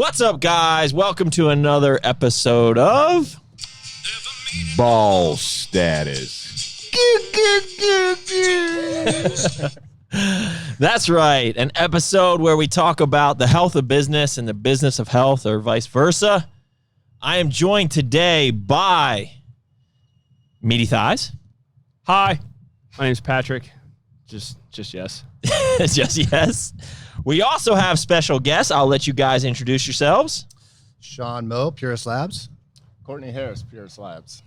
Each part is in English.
What's up, guys? Welcome to another episode of Ball Status. That's right, an episode where we talk about the health of business and the business of health, or vice versa. I am joined today by Meaty Thighs. Hi, my name's Patrick. Just yes. Just yes. We also have special guests. I'll let you guys introduce yourselves. Sean Mabe, Purus Labs. Courtney Harris, Purus Labs.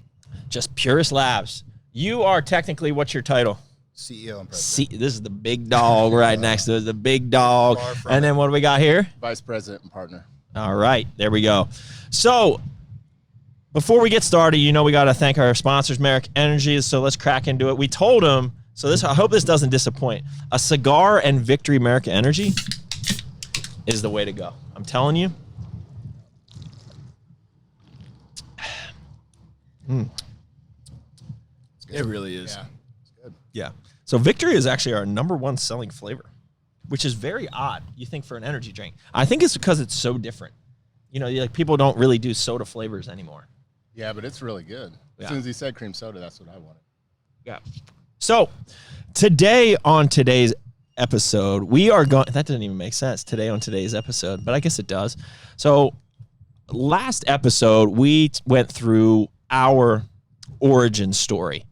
Just Purus Labs. You are technically, what's your title? CEO and president. This is the big dog right next to us, the big dog. And then what do we got here? Vice president and partner. All right, there we go. So before we get started, you know we got to thank our sponsors, Merrick Energy. So let's crack into it. We told them, I hope this doesn't disappoint. A cigar and Victory America Energy is the way to go. I'm telling you. It really is. Yeah, it's good. Yeah. So Victory is actually our #1 selling flavor, which is very odd, you think, for an energy drink. I think it's because it's so different. You know, like people don't really do soda flavors anymore. Yeah, but it's really good. Yeah. As soon as he said cream soda, that's what I wanted. Yeah. So today on today's episode, we are going, that doesn't even make sense, today on today's episode, but I guess it does. So last episode, we went through our origin story.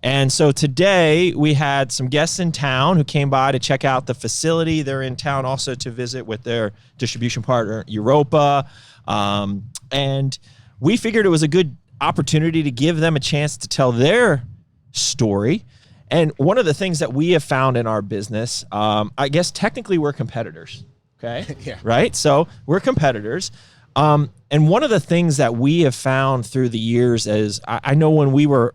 And so today we had some guests in town who came by to check out the facility. They're in town also to visit with their distribution partner, Europa. And we figured it was a good opportunity to give them a chance to tell their story. And one of the things that we have found in our business, I guess technically we're competitors, okay? Yeah. Right? So we're competitors. And one of the things that we have found through the years is, I know when we were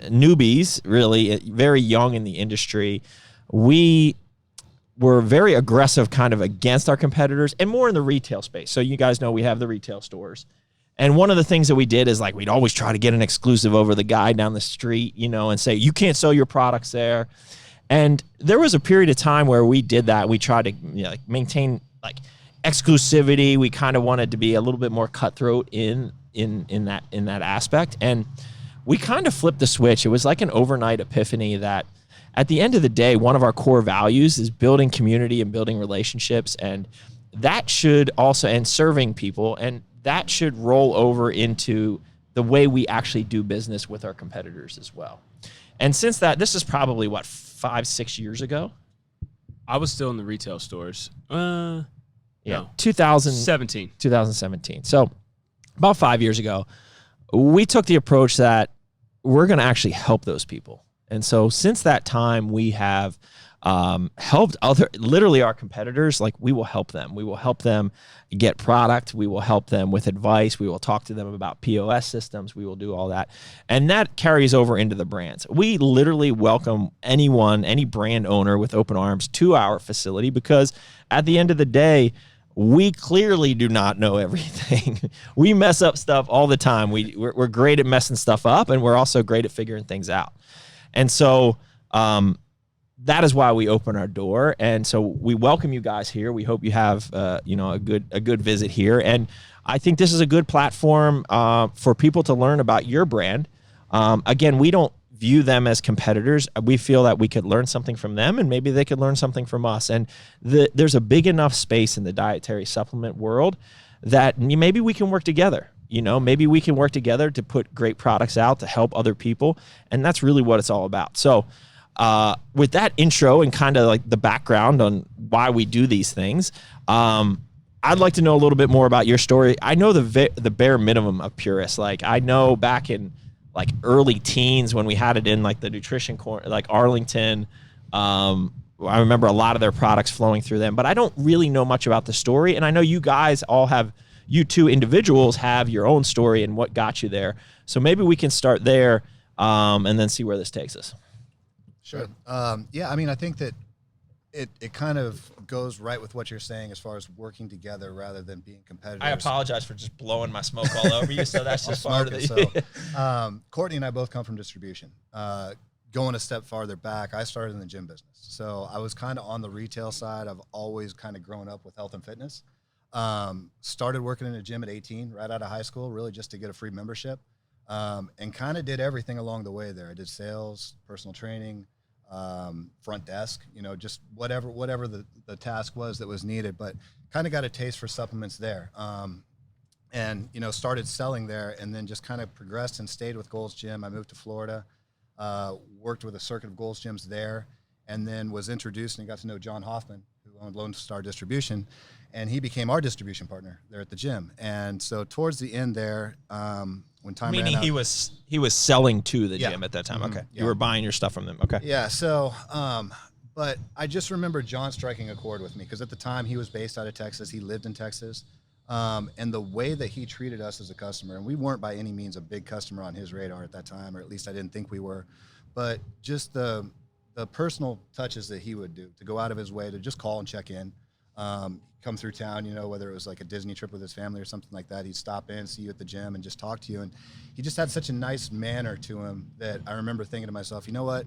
newbies, really very young in the industry, we were very aggressive kind of against our competitors and more in the retail space. So you guys know we have the retail stores. And one of the things that we did is like we'd always try to get an exclusive over the guy down the street, you know, and say, you can't sell your products there. And there was a period of time where we did that. We tried to, you know, like maintain like exclusivity. We kind of wanted to be a little bit more cutthroat in that aspect. And we kind of flipped the switch. It was like an overnight epiphany that at the end of the day, one of our core values is building community and building relationships. And that should also, and serving people, and that should roll over into the way we actually do business with our competitors as well. And since that, this is probably what, 5-6 years ago? I was still in the retail stores. Yeah, No. 2017. So about 5 years ago, we took the approach that we're going to actually help those people. And so since that time, we have helped literally our competitors. Like we will help them. We will help them get product. We will help them with advice. We will talk to them about POS systems. We will do all that. And that carries over into the brands. We literally welcome anyone, any brand owner with open arms to our facility, because at the end of the day, we clearly do not know everything. We mess up stuff all the time. We're great at messing stuff up, and we're also great at figuring things out. And so that is why we open our door. And so we welcome you guys here. We hope you have a good visit here. And I think this is a good platform for people to learn about your brand. Again, we don't view them as competitors. We feel that we could learn something from them, and maybe they could learn something from us. And there's a big enough space in the dietary supplement world that maybe we can work together. You know, maybe we can work together to put great products out to help other people. And that's really what it's all about. So with that intro and kind of like the background on why we do these things, I'd like to know a little bit more about your story. I know the bare minimum of Purus. Like I know back in like early teens when we had it in like the nutrition corner, like Arlington, I remember a lot of their products flowing through them, but I don't really know much about the story. And I know you guys all have, you two individuals have your own story and what got you there. So maybe we can start there and then see where this takes us. Sure. Yeah, I mean, I think that it kind of goes right with what you're saying as far as working together rather than being competitors. I apologize for just blowing my smoke all over you. So that's just part of it. Courtney and I both come from distribution. Going a step farther back, I started in the gym business. So I was kind of on the retail side. I've always kind of grown up with health and fitness. Started working in a gym at 18, right out of high school, really just to get a free membership, and kind of did everything along the way there. I did sales, personal training, front desk, just whatever the task was that was needed, but kind of got a taste for supplements there. And started selling there, and then just kind of progressed and stayed with Gold's Gym. I moved to Florida, worked with a circuit of Gold's Gyms there, and then was introduced and got to know John Hoffman, who owned Lone Star Distribution, and he became our distribution partner there at the gym. And so towards the end there, when time ran Meaning out, he was selling to the Yeah. gym at that time. Mhm. Okay, Yeah. you were buying your stuff from them. Okay. Yeah. So, but I just remember John striking a chord with me because at the time he was based out of Texas. He lived in Texas. And the way that he treated us as a customer, and we weren't by any means a big customer on his radar at that time, or at least I didn't think we were, but just the personal touches that he would do to go out of his way to just call and check in, come through town, whether it was like a Disney trip with his family or something like that. He'd stop in, see you at the gym, and just talk to you. And he just had such a nice manner to him that I remember thinking to myself, you know what?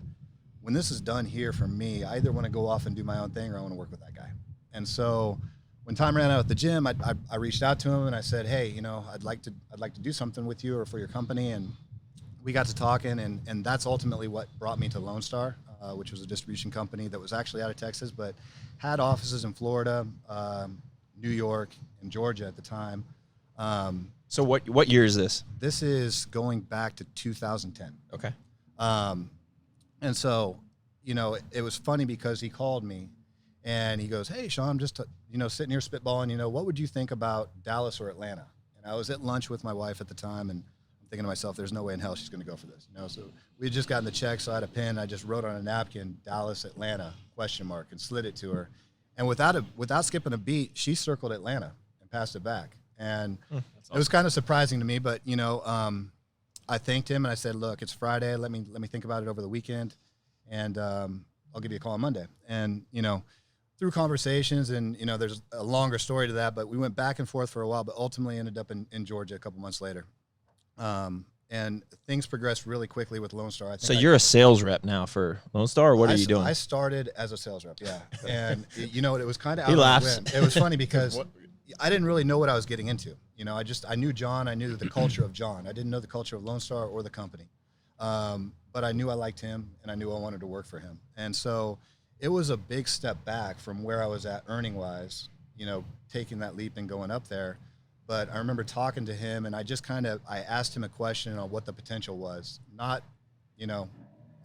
When this is done here for me, I either want to go off and do my own thing or I want to work with that guy. And so when time ran out at the gym, I reached out to him and I said, hey, I'd like to do something with you or for your company. And we got to talking, and that's ultimately what brought me to Lone Star, which was a distribution company that was actually out of Texas, but had offices in Florida, New York, and Georgia at the time. So what year is this? This is going back to 2010. Okay. And so, it was funny because he called me and he goes, hey, Sean, I'm just, sitting here spitballing, what would you think about Dallas or Atlanta? And I was at lunch with my wife at the time, and I'm thinking to myself, there's no way in hell she's going to go for this. So we had just gotten the check, so I had a pen. I just wrote on a napkin, Dallas, Atlanta, ? And slid it to her. And without skipping a beat, she circled Atlanta and passed it back. And it was kind of surprising to me, but, I thanked him and I said, look, it's Friday. Let me think about it over the weekend, and I'll give you a call on Monday. And, through conversations and, there's a longer story to that, but we went back and forth for a while, but ultimately ended up in Georgia a couple months later. And things progressed really quickly with Lone Star. So you're a sales rep now for Lone Star, or what are you doing? I started as a sales rep, yeah. And, it was kind of out He of laughs. the wind. It was funny because I didn't really know what I was getting into. I knew John. I knew the culture of John. I didn't know the culture of Lone Star or the company. But I knew I liked him, and I knew I wanted to work for him. And so it was a big step back from where I was at earning-wise, taking that leap and going up there. But I remember talking to him, and I just I asked him a question on what the potential was. Not,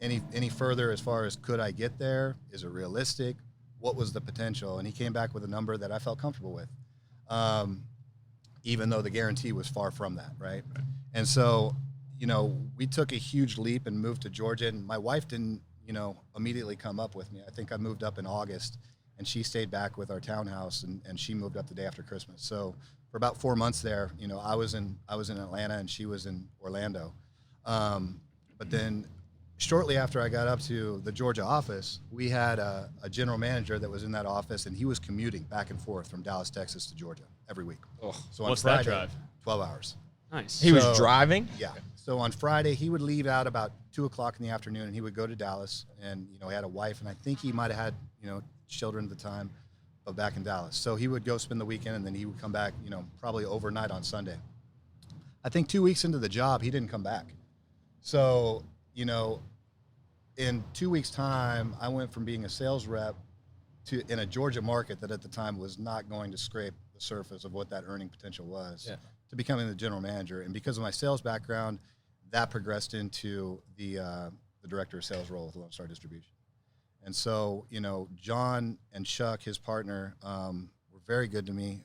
any further as far as could I get there? Is it realistic? What was the potential? And he came back with a number that I felt comfortable with, even though the guarantee was far from that, right? And so, we took a huge leap and moved to Georgia, and my wife didn't, immediately come up with me. I think I moved up in August, and she stayed back with our townhouse, and she moved up the day after Christmas. So for about 4 months there, I was in Atlanta and she was in Orlando. But then shortly after I got up to the Georgia office, we had a general manager that was in that office, and he was commuting back and forth from Dallas, Texas to Georgia every week. Oh, So on what's Friday, that drive? 12 hours. Nice. He was So- driving? Yeah. So on Friday, he would leave out about 2:00 in the afternoon, and he would go to Dallas. And he had a wife, and I think he might have had children at the time, but back in Dallas. So he would go spend the weekend, and then he would come back, probably overnight on Sunday. I think 2 weeks into the job, he didn't come back. So in 2 weeks' time, I went from being a sales rep in a Georgia market that at the time was not going to scrape the surface of what that earning potential was, to becoming the general manager. And because of my sales background, that progressed into the director of sales role with Lone Star Distribution. And so, John and Chuck, his partner, were very good to me.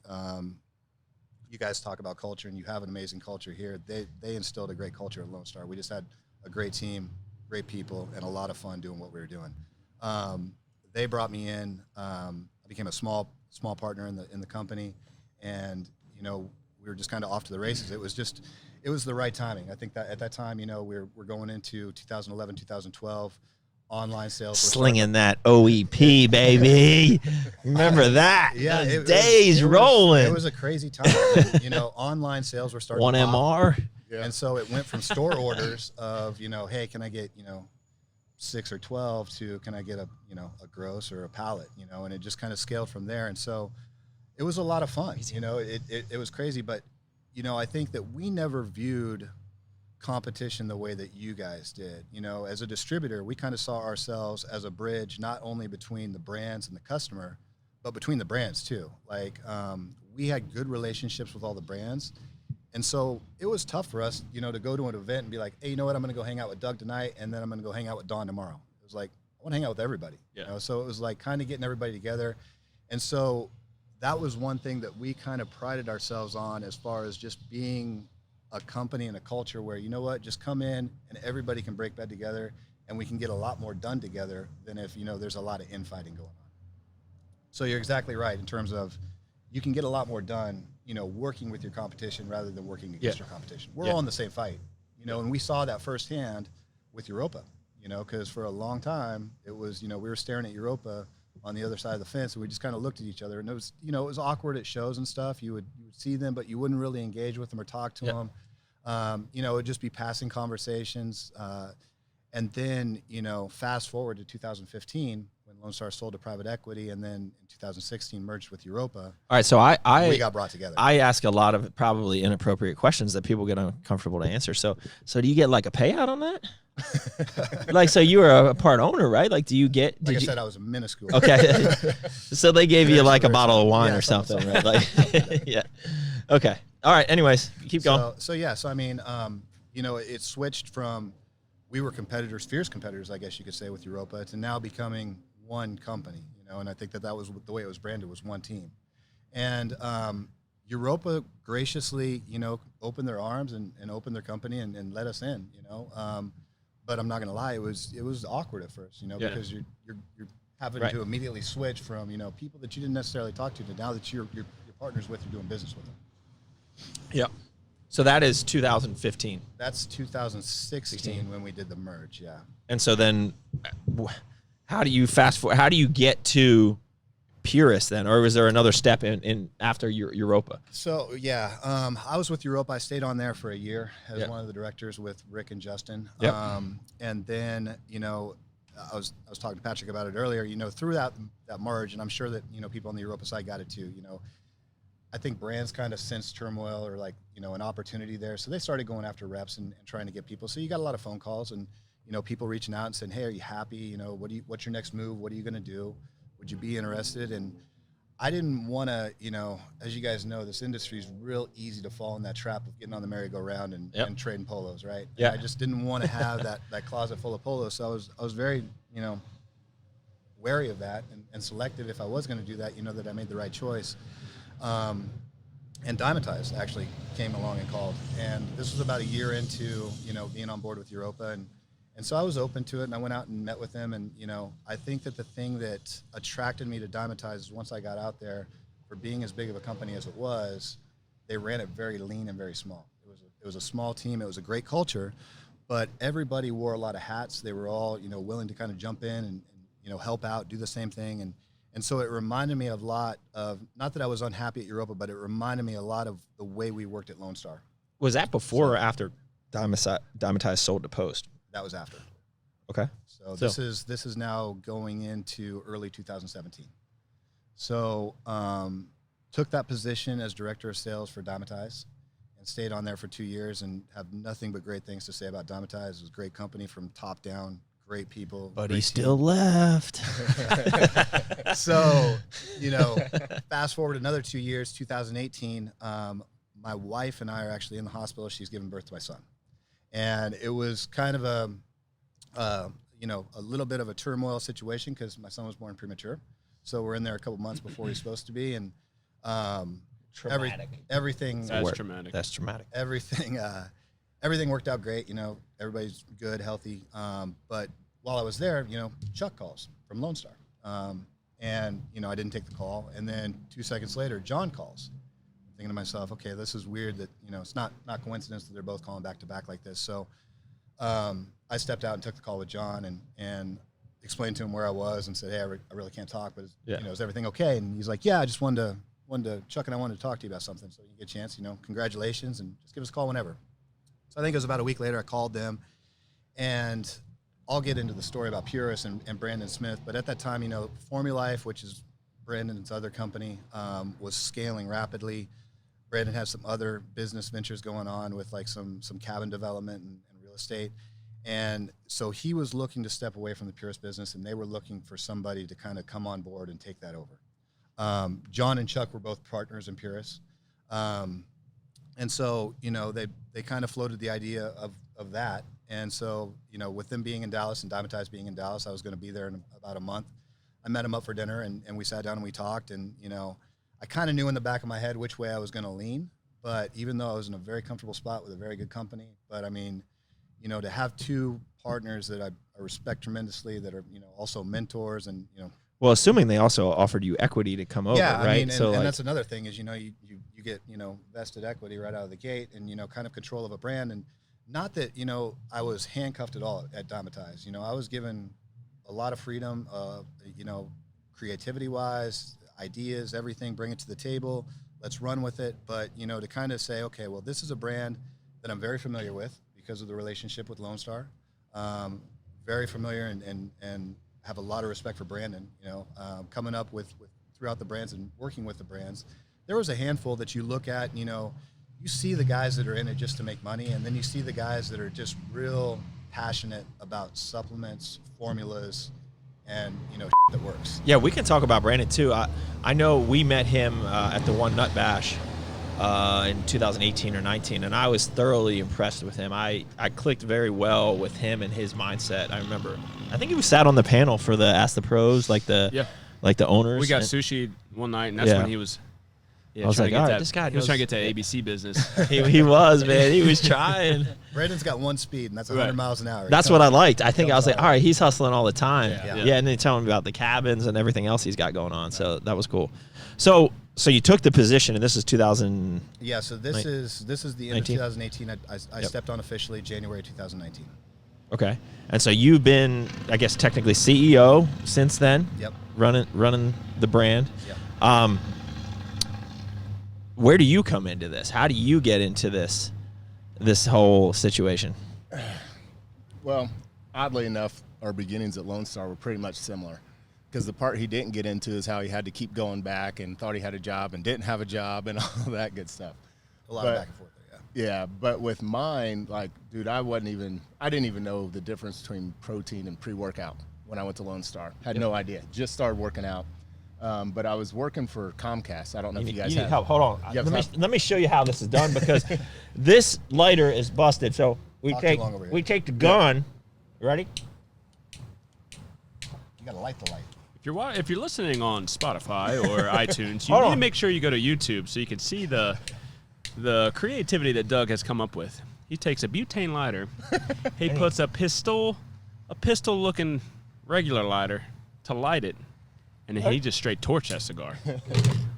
You guys talk about culture, and you have an amazing culture here. They instilled a great culture at Lone Star. We just had a great team, great people, and a lot of fun doing what we were doing. They brought me in. I became a small partner in the company, and we were just kind of off to the races. It was the right timing. I think that at that time, we're going into 2011, 2012. Online sales were Slinging that OEP, baby. Remember that? Yeah, Those it was- days rolling. It was a crazy time. Online sales were starting. One to pop. MR. Yeah. And so it went from store orders of, hey, can I get, 6 or 12 to can I get a gross or a pallet, and it just kind of scaled from there. And so It was a lot of fun. You know, it was crazy, but you know, I think that we never viewed competition the way that you guys did. You know, as a distributor, we kind of saw ourselves as a bridge, not only between the brands and the customer, but between the brands too. Like, we had good relationships with all the brands. And so it was tough for us, you know, to go to an event and be like, hey, you know what, I'm going to go hang out with Doug tonight, and then I'm going to go hang out with Dawn tomorrow. It was like, I want to hang out with everybody. Yeah. You know? So it was like kind of getting everybody together. And so that was one thing that we kind of prided ourselves on, as far as just being a company and a culture where, you know what, just come in and everybody can break bread together, and we can get a lot more done together than if, you know, there's a lot of infighting going on. So you're exactly right in terms of you can get a lot more done, you know, working with your competition rather than working against your competition. We're all in the same fight, you know, and we saw that firsthand with Europa, you know, because for a long time it was, you know, we were staring at Europa on the other side of the fence, and we just kind of looked at each other, and it was, you know, it was awkward at shows and stuff. You would see them, but you wouldn't really engage with them or talk to them. You know, it would just be passing conversations. And then, you know, fast forward to 2015 when Lone Star sold to private equity, and then in 2016 merged with Europa. All right, so We got brought together. I ask a lot of probably inappropriate questions that people get uncomfortable to answer. So do you get like a payout on that? Like, so you were a part owner, right? Like, do you get? Like I said, I was minuscule. Okay, so they gave you like a Very bottle of wine yeah, or something, right? Like, yeah. Okay. All right. Anyways, keep going. So I mean, you know, it switched from, we were competitors, fierce competitors, I guess you could say, with Europa, to now becoming one company, you know, and I think that was the way it was branded, was one team. And Europa graciously, you know, opened their arms and opened their company and let us in, you know. But I'm not going to lie, it was awkward at first, you know, because you're having to immediately switch from, you know, people that you didn't necessarily talk to now that you're partners with, you're doing business with them. Yep. So that is 2015. That's 2016 when we did the merge, yeah. And so then, how do you fast forward? How do you get to Purus then, or was there another step in after Europa? So yeah, I was with Europa. I stayed on there for a year as one of the directors with Rick and Justin. Yep. And then, you know, I was talking to Patrick about it earlier. You know, through that merge, and I'm sure that, you know, people on the Europa side got it too. You know, I think brands kind of sensed turmoil or, like, you know, an opportunity there, so they started going after reps and trying to get people. So you got a lot of phone calls and, you know, people reaching out and saying, hey, are you happy? You know, what's your next move? What are you going to do? Would you be interested? And I didn't want to, you know, as you guys know, this industry is real easy to fall in that trap of getting on the merry-go-round and trading polos, right? Yeah. And I just didn't want to have that closet full of polos. So I was very, you know, wary of that and selective if I was going to do that, you know, that I made the right choice. And Dymatize actually came along and called. And this was about a year into, you know, being on board with Europa. And so I was open to it, and I went out and met with them. And, you know, I think that the thing that attracted me to Dymatize is once I got out there, for being as big of a company as it was, they ran it very lean and very small. It was a small team. It was a great culture, but everybody wore a lot of hats. They were all, you know, willing to kind of jump in and you know, help out, do the same thing. And so it reminded me a lot of, not that I was unhappy at Europa, but it reminded me a lot of the way we worked at Lone Star. Was that before or after Dymatize sold to Post? That was after. Okay. So this is now going into early 2017. So took that position as director of sales for Dymatize and stayed on there for 2 years and have nothing but great things to say about Dymatize. It was a great company from top down, great people. But great he still left. So, you know, fast forward another 2 years, 2018, my wife and I are actually in the hospital. She's giving birth to my son. And it was kind of a little bit of a turmoil situation because my son was born premature. So we're in there a couple months before he's supposed to be. And everything. That's traumatic. That's traumatic. Everything worked out great. You know, everybody's good, healthy. But while I was there, you know, Chuck calls from Lone Star. And, you know, I didn't take the call. And then 2 seconds later, John calls. I'm thinking to myself, okay, this is weird that, you know, it's not coincidence that they're both calling back to back like this. So I stepped out and took the call with John and explained to him where I was and said, hey, I really can't talk, but, you know, is everything okay? And he's like, yeah, I just wanted to, Chuck and I wanted to talk to you about something. So you get a chance, you know, congratulations, and just give us a call whenever. So I think it was about a week later, I called them, and I'll get into the story about Purus and Brandon Smith. But at that time, you know, Formulife, which is Brandon's other company, was scaling rapidly. Brandon has some other business ventures going on with like some cabin development and real estate. And so he was looking to step away from the Purus business, and they were looking for somebody to kind of come on board and take that over. John and Chuck were both partners in Purus. And so, you know, they kind of floated the idea of that. And so, you know, with them being in Dallas and Dymatize being in Dallas, I was going to be there in about a month. I met him up for dinner, and we sat down and we talked. And, you know, I kind of knew in the back of my head which way I was going to lean. But even though I was in a very comfortable spot with a very good company, but I mean, you know, to have two partners that I respect tremendously, that are, you know, also mentors, and, you know. Well, assuming they also offered you equity to come over, yeah, right? I mean, so and that's another thing is, you know, you get, you know, vested equity right out of the gate, and, you know, kind of control of a brand. And not that, you know, I was handcuffed at all at Dymatize. You know, I was given a lot of freedom, you know, creativity-wise, ideas, everything, bring it to the table, let's run with it. But, you know, to kind of say, okay, well, this is a brand that I'm very familiar with because of the relationship with Lone Star, very familiar, and have a lot of respect for Brandon, you know, coming up with throughout the brands and working with the brands. There was a handful that you look at, you know, you see the guys that are in it just to make money, and then you see the guys that are just real passionate about supplements, formulas, and, you know, that works. Yeah, we can talk about Brandon too. I know we met him at the One Nut Bash in 2018 or 19, and I was thoroughly impressed with him. I clicked very well with him and his mindset. I remember, I think he was sat on the panel for the Ask the Pros, like the owners. We got sushi one night, and that's when he was. Yeah, I was like, all right, that, this guy he was trying to get knows- that ABC business. he was, man. He was trying. Brandon's got one speed, and that's 100 miles an hour. That's what I liked. I think I was like, all right, he's hustling all the time. Yeah. And then telling me about the cabins and everything else he's got going on. So that was cool. So you took the position, and this is 2000. Yeah. So this is the end 19? of 2018. I stepped on officially January 2019. Okay. And so you've been, I guess, technically CEO since then. Yep. Running the brand. Yep. Where do you come into this? How do you get into this whole situation? Well, oddly enough, our beginnings at Lone Star were pretty much similar, because the part he didn't get into is how he had to keep going back and thought he had a job and didn't have a job and all that good stuff. A lot of back and forth there, yeah. Yeah, but with mine, like, dude, I didn't even know the difference between protein and pre-workout when I went to Lone Star. Had no idea. Just started working out. But I was working for Comcast. I don't know if you guys need have help. Hold on. You have Let me show you how this is done, because this lighter is busted. So we Talk too long over here. take the gun. Ready? You got to light the light. If you're listening on Spotify or iTunes, you Hold need on. to make sure you go to YouTube so you can see the creativity that Doug has come up with. He takes a butane lighter, he puts a pistol-looking regular lighter to light it, and then he just straight torched that cigar.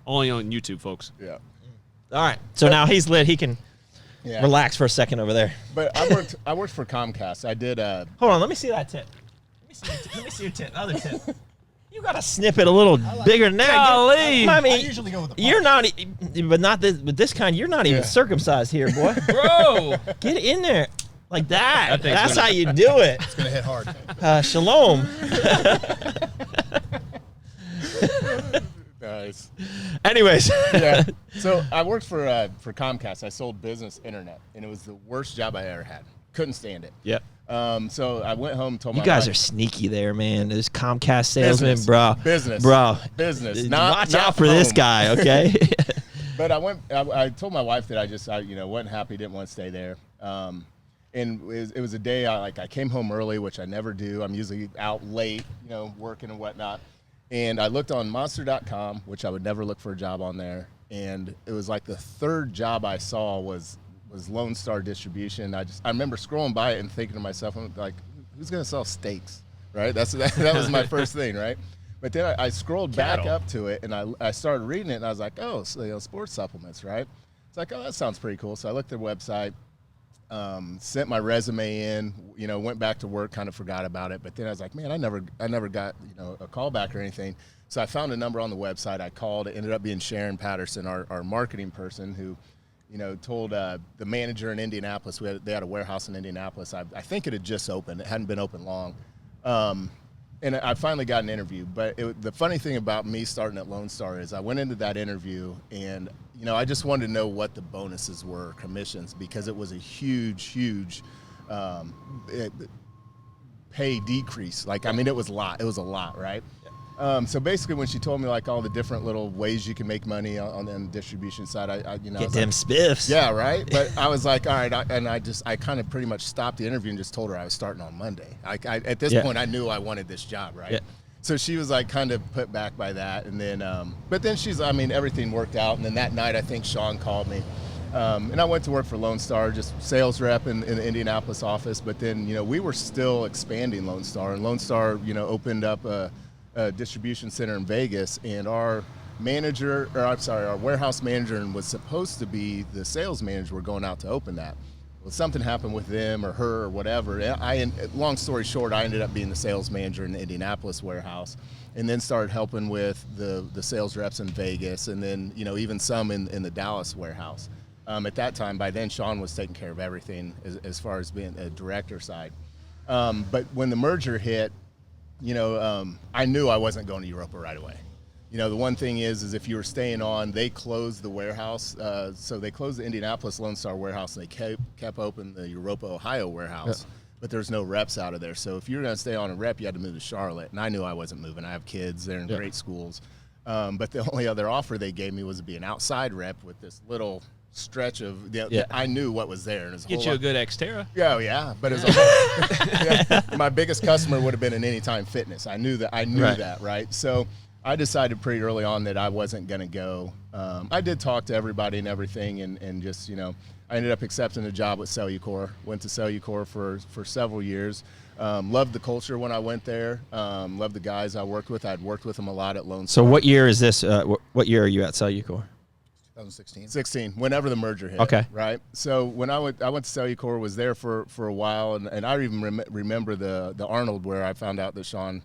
Only on YouTube, folks. Yeah. All right. So now he's lit. He can relax for a second over there. But I worked for Comcast. I did Hold on. Let me see that tip. Let me see your tip. The other tip. You got to snip it a little bigger than that. Golly. I mean, I usually go with the you're not, but not this, with this kind. You're not even circumcised here, boy. Bro! Get in there like that. thing's That's gonna- how you do it. It's going to hit hard. Shalom. nice. Anyways. Yeah. So I worked for Comcast. I sold business internet, and it was the worst job I ever had. Couldn't stand it. Yep. So I went home and told You my guys wife, are sneaky there, man. This Comcast salesman, Business. bro. Business. Bro. Business. Watch Not out for this home. guy, okay? But I told my wife that I wasn't happy, didn't want to stay there. And it was a day I came home early, which I never do. I'm usually out late, working and whatnot. And I looked on monster.com, which I would never look for a job on there. And it was like the third job I saw was Lone Star Distribution. I remember scrolling by it and thinking to myself, I'm like, who's going to sell steaks, right? That was my first thing, right? But then I scrolled back up to it, and I started reading it, and I was like, oh, so, sports supplements, right? It's like, oh, that sounds pretty cool. So I looked at their website, sent my resume in, went back to work, kind of forgot about it. But then I was like, man, I never got, a call back or anything. So I found a number on the website. I called. It ended up being Sharon Patterson, our marketing person, who, told the manager in Indianapolis. They had a warehouse in Indianapolis. I think it had just opened. It hadn't been open long. and I finally got an interview. But the funny thing about me starting at Lone Star is I went into that interview and, you know, I just wanted to know what the bonuses were, commissions, because it was a huge pay decrease. Like, I mean, it was a lot. It was a lot, right? So basically, when she told me like all the different little ways you can make money on the distribution side, I you know, Get them spiffs. Yeah, right. But I was like, all right, I kind of pretty much stopped the interview and just told her I was starting on Monday. At this point, I knew I wanted this job, right? Yeah. So she was like kind of put back by that, and then, but then I mean, everything worked out, and then that night I think Sean called me. And I went to work for Lone Star, just sales rep in the Indianapolis office. But then, you know, we were still expanding Lone Star, and Lone Star, you know, opened up a distribution center in Vegas, and our warehouse manager, and was supposed to be the sales manager, were going out to open that. Well, something happened with them or her or whatever. Long story short, I ended up being the sales manager in the Indianapolis warehouse, and then started helping with the sales reps in Vegas, and then, you know, even some in the Dallas warehouse. At that time, by then, Sean was taking care of everything as far as being a director side. But when the merger hit, you know, I knew I wasn't going to Europa right away. You know, the one thing is if you were staying on, they closed the warehouse. So they closed the Indianapolis Lone Star warehouse, and they kept open the Europa, Ohio warehouse. Yeah. But there's no reps out of there. So if you were going to stay on a rep, you had to move to Charlotte. And I knew I wasn't moving. I have kids. They're in great schools. But the only other offer they gave me was to be an outside rep with this little stretch of, I knew what was there. And get you a good Xterra. Yeah, but it was my biggest customer would have been an Anytime Fitness. I knew that, right? So I decided pretty early on that I wasn't going to go. I did talk to everybody and everything, and just, you know, I ended up accepting a job with Cellucor. Went to Cellucor for several years. Loved the culture when I went there. Loved the guys I worked with. I'd worked with them a lot at Lone Star. So what year is this? What year are you at Cellucor? 2016, whenever the merger hit. Okay. Right. So when I went to Cellucor, was there for a while, and I even remember the Arnold, where I found out that Sean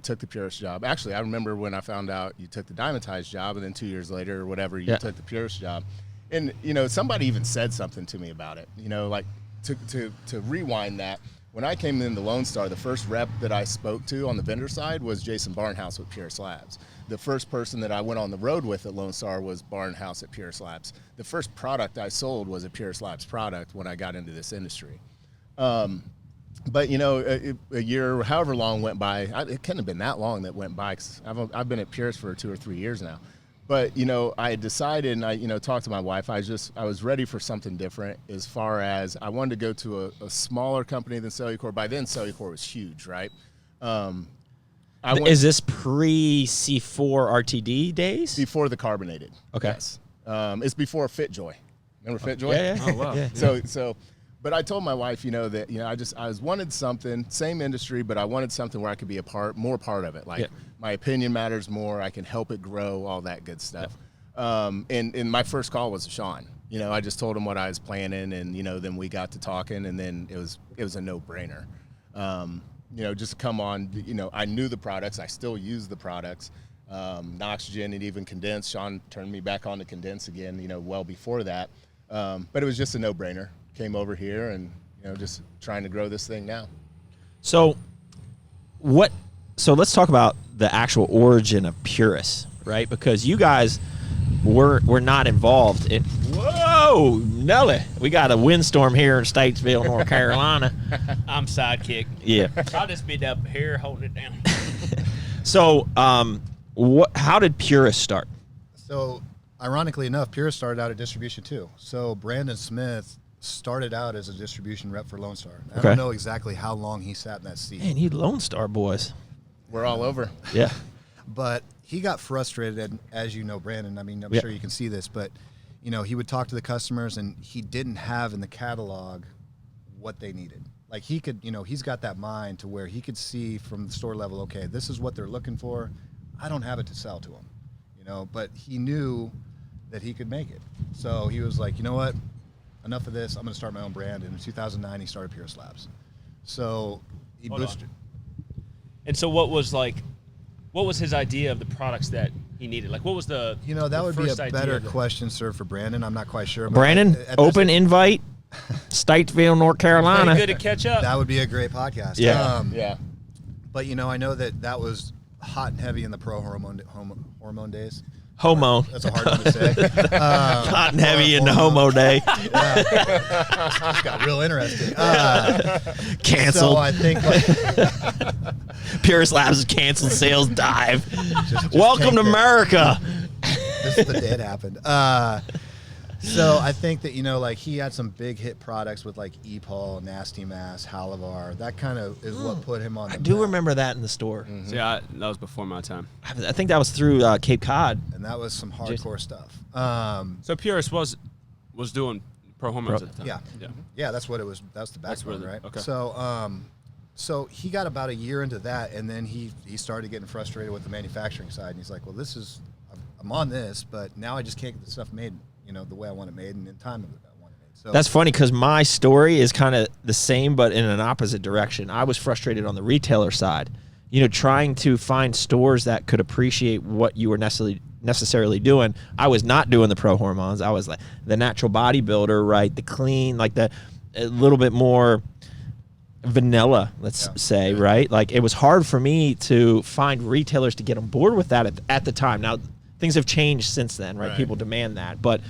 took the Purus job. Actually, I remember when I found out you took the Dymatize job, and then 2 years later or whatever, you took the Purus job. And, you know, somebody even said something to me about it. You know, like to rewind that. When I came into Lone Star, the first rep that I spoke to on the vendor side was Jason Barnhouse with Purus Labs. The first person that I went on the road with at Lone Star was Barnhouse at Purus Labs. The first product I sold was a Purus Labs product when I got into this industry. But, you know, a year, however long went by, it couldn't have been that long that went by, because I've been at Purus for 2 or 3 years now. But, you know, I decided, and I, you know, talked to my wife, I was ready for something different, as far as I wanted to go to a smaller company than Cellucor. By then, Cellucor was huge, right? Is this pre-C4 RTD days? Before the carbonated. Okay. Yes. It's before FitJoy. Remember FitJoy? Yeah. Oh, wow. Yeah. But I told my wife, you know, that, you know, I wanted something, same industry, but I wanted something where I could be more part of it. Like, my opinion matters more. I can help it grow, all that good stuff. And my first call was to Sean. You know, I just told him what I was planning, and, you know, then we got to talking, and then it was a no-brainer. You know, just come on. You know, I knew the products. I still use the products. Noxygen and even Condense. Sean turned me back on to Condense again, you know, well before that. But it was just a no-brainer. Came over here and, you know, just trying to grow this thing now. So let's talk about the actual origin of Purus, right? Because you guys were not involved in. Whoa, Nelly! We got a windstorm here in Statesville, North Carolina. I'm sidekick. Yeah. I'll just be up here holding it down. So, how did Purus start? So, ironically enough, Purus started out at distribution too. So Brandon Smith started out as a distribution rep for Lone Star. I don't know exactly how long he sat in that seat. Man, you Lone Star boys. We're all over. Yeah. But he got frustrated, and as you know, Brandon, I mean, I'm sure you can see this, but, you know, he would talk to the customers, and he didn't have in the catalog what they needed. Like, he could, you know, he's got that mind to where he could see from the store level, okay, this is what they're looking for. I don't have it to sell to them, you know, but he knew that he could make it. So he was like, you know what? Enough of this. I'm going to start my own brand. And in 2009, he started Purus Labs. So he boosted. And so what was his idea of the products that he needed? Like, what was the You know, that would be a better question, sir, for Brandon. I'm not quite sure. Brandon, open invite, Statesville, North Carolina. Good to catch up. That would be a great podcast. Yeah. Yeah. But I know that was hot and heavy in the pro hormone days. Homo. That's a hard one to say. Hot and heavy in the homo day. This got real interesting. Canceled. So I think Purus Labs canceled sales dive. just Welcome to tanked it. America. This is the day it happened. So I think that he had some big hit products with like E-Paul, Nasty Mass, Halavar. That kind of is what put him on. I do remember that in the store. So yeah, that was before my time. I think that was through Cape Cod. And that was some hardcore stuff. So Purus was doing pro hormones at the time. Yeah, that's what it was. That's the That's backbone, where right? okay. So he got about a year into that, and then he started getting frustrated with the manufacturing side, and he's like, well, I'm on this, but now I just can't get the stuff made, the way I want it made and in time that I want it made. So That's funny because my story is kind of the same, but in an opposite direction. I was frustrated on the retailer side, trying to find stores that could appreciate what you were necessarily doing. I was not doing the pro hormones. I was like the natural bodybuilder, right? The clean, like a little bit more vanilla, let's say, right? Like it was hard for me to find retailers to get on board with that at the time. Now, things have changed since then, right? People demand that. But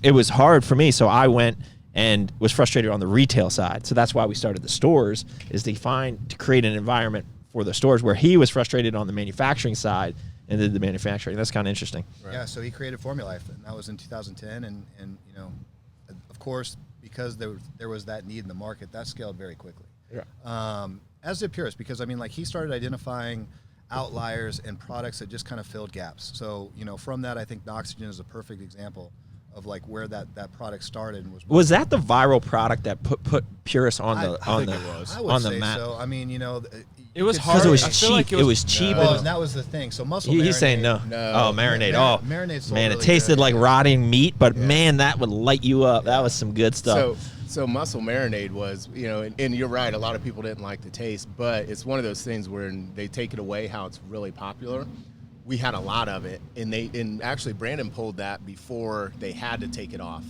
it was hard for me, so I went and was frustrated on the retail side. So that's why we started the stores, is to create an environment for the stores where he was frustrated on the manufacturing side and did the manufacturing. That's kind of interesting. Right. Yeah, so he created Formula Life, and that was in 2010, and of course, because there was that need in the market, that scaled very quickly. Yeah. As did Purus, because he started identifying outliers and products that just kind of filled gaps. So from that, I think Noxygen is a perfect example of like where that product started. And was that the viral product that put Purus on the map? So. I mean, it was hard. Because it was I feel cheap. like it was cheap. Well, and that was the thing. So muscle. He's saying no. Oh, marinade. Marinade. Man, really it tasted good. like rotting meat, but man, that would light you up. That was some good stuff. So muscle marinade was, and you're right, a lot of people didn't like the taste, but it's one of those things where they take it away how it's really popular. We had a lot of it, and actually Brandon pulled that before they had to take it off.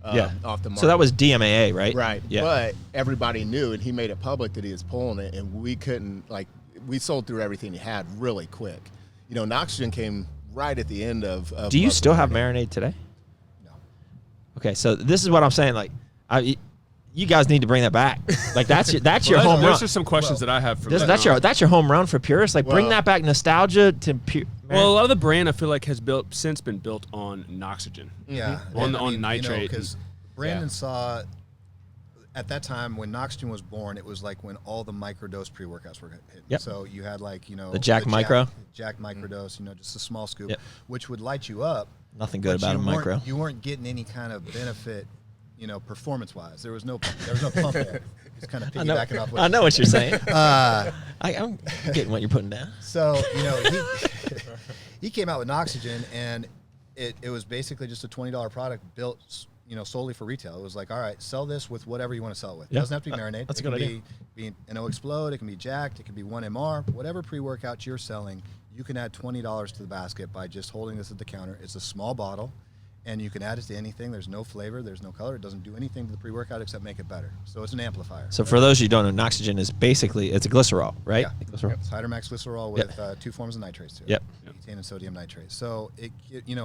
Off the market. So that was DMAA, right? Right. Yeah. But everybody knew, and he made it public that he was pulling it, and we couldn't, we sold through everything he had really quick. Noxygen came right at the end of Do you muscle still have marinade today? No. Okay, so this is what I'm saying. Like, you guys need to bring that back. Like that's your home run. There's just some questions that I have from That's your home run for Purus. Like bring that back, nostalgia to Well, a lot of the brand I feel like has since been built on Noxygen. Yeah. On nitrate. Because Brandon saw at that time when Noxygen was born, it was like when all the microdose pre-workouts were hitting. Yep. So you had the Jack Micro. Jack microdose, just a small scoop, Yep. which would light you up. Nothing good about a micro. You weren't getting any kind of benefit, performance-wise. There was no pump there. Just kind of piggybacking off what I know what you're saying. I'm getting what you're putting down. So, he came out with Noxygen, and it was basically just a $20 product built, solely for retail. It was like, all right, sell this with whatever you want to sell it with. It doesn't have to be marinade. That's a it good can be NO Explode. It can be Jacked. It can be 1MR. Whatever pre-workout you're selling, you can add $20 to the basket by just holding this at the counter. It's a small bottle, and you can add it to anything. There's no flavor. There's no color. It doesn't do anything to the pre-workout except make it better. So it's an amplifier. So for those of you who don't know, Noxygen is basically, it's a glycerol, right? Yeah. Glycerol. It's Hydromax glycerol with two forms of nitrates to it. Yep. Butane and sodium nitrate. So it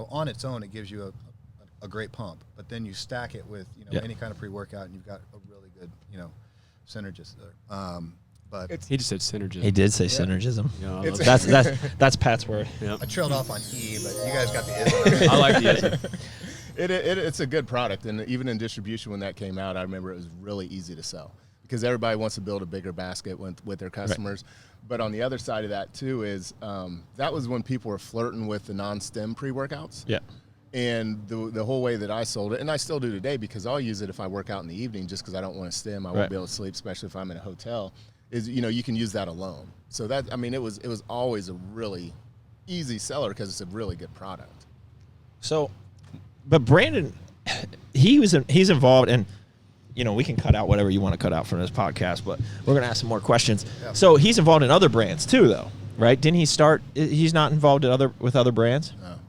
on its own, it gives you a great pump. But then you stack it with any kind of pre-workout, and you've got a really good synergist there. But He just said synergism. He did say synergism. Yeah, I love That's Pat's word. Yep. I trailed off on E, but you guys got the ism. I like the ism. It's a good product, and even in distribution when that came out, I remember it was really easy to sell because everybody wants to build a bigger basket with their customers. Right. But on the other side of that too is that was when people were flirting with the non-stem pre-workouts. Yeah. And the whole way that I sold it, and I still do today because I'll use it if I work out in the evening just because I don't want to stem. I won't be able to sleep, especially if I'm in a hotel, is you can use that alone. So that, it was always a really easy seller because it's a really good product. So, but Brandon, he's involved, and we can cut out whatever you want to cut out from this podcast, but we're gonna ask some more questions. Yeah. So he's involved in other brands too, though, right? Didn't he start? He's not involved with other brands. No.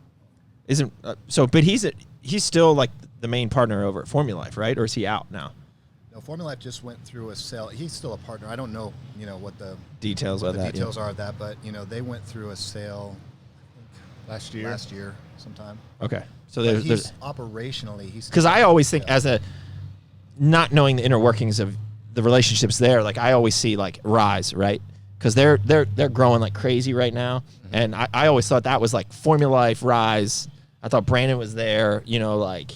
But he's still like the main partner over at Formula Life, right? Or is he out now? No, Formula Life just went through a sale. He's still a partner. I don't know, what the Details of that. details are of that, but they went through a sale last year sometime. Okay. So But there's he's operationally he's because I always think as a not knowing the inner workings of the relationships there, like I always see like Rise, right? Because they're growing like crazy right now, and I always thought that was like Formula Life, Rise. I thought Brandon was there, like.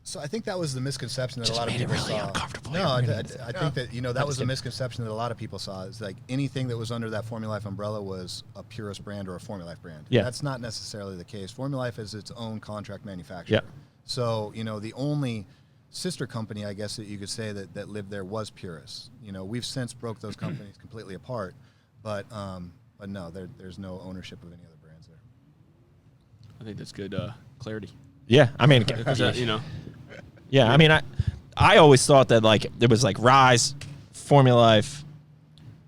So I think that was the misconception that Just a lot of made it people really saw. uncomfortable No, here. I think that that was a misconception that a lot of people saw. It's like anything that was under that Formula Life umbrella was a Purus brand or a Formula Life brand. Yeah. That's not necessarily the case. Formula Life is its own contract manufacturer. Yeah. So the only sister company, I guess, that you could say that lived there was Purus. We've since broke those companies completely apart, but no, there's no ownership of any other brands there. I think that's good clarity. Yeah, I mean, Yeah, I mean, I always thought that like it was like Rise, Formula Life,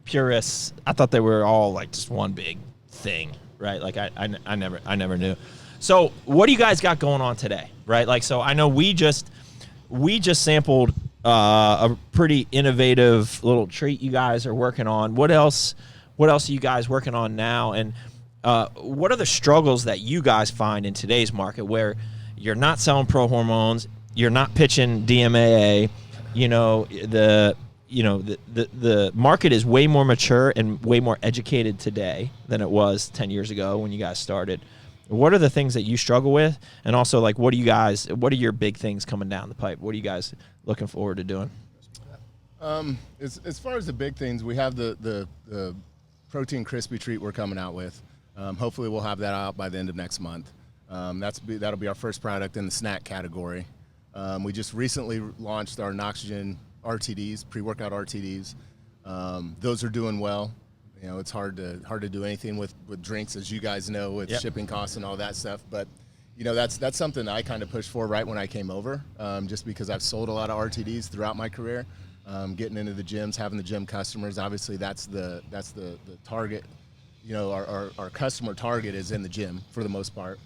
Purus. I thought they were all like just one big thing, right? Like I never knew. So what do you guys got going on today, right? Like, so I know we just sampled a pretty innovative little treat you guys are working on. What else are you guys working on now? And what are the struggles that you guys find in today's market where you're not selling pro hormones? You're not pitching DMAA, the market is way more mature and way more educated today than it was 10 years ago when you guys started. What are the things that you struggle with? And also, like, what are your big things coming down the pipe? What are you guys looking forward to doing? As far as the big things, we have the protein crispy treat we're coming out with. Hopefully we'll have that out by the end of next month. That'll be our first product in the snack category. We just recently launched our Noxygen RTDs, pre-workout RTDs. Those are doing well. It's hard to do anything with drinks, as you guys know, with shipping costs and all that stuff. But that's something I kind of pushed for right when I came over, just because I've sold a lot of RTDs throughout my career. Getting into the gyms, having the gym customers, obviously that's the target. Our customer target is in the gym for the most part.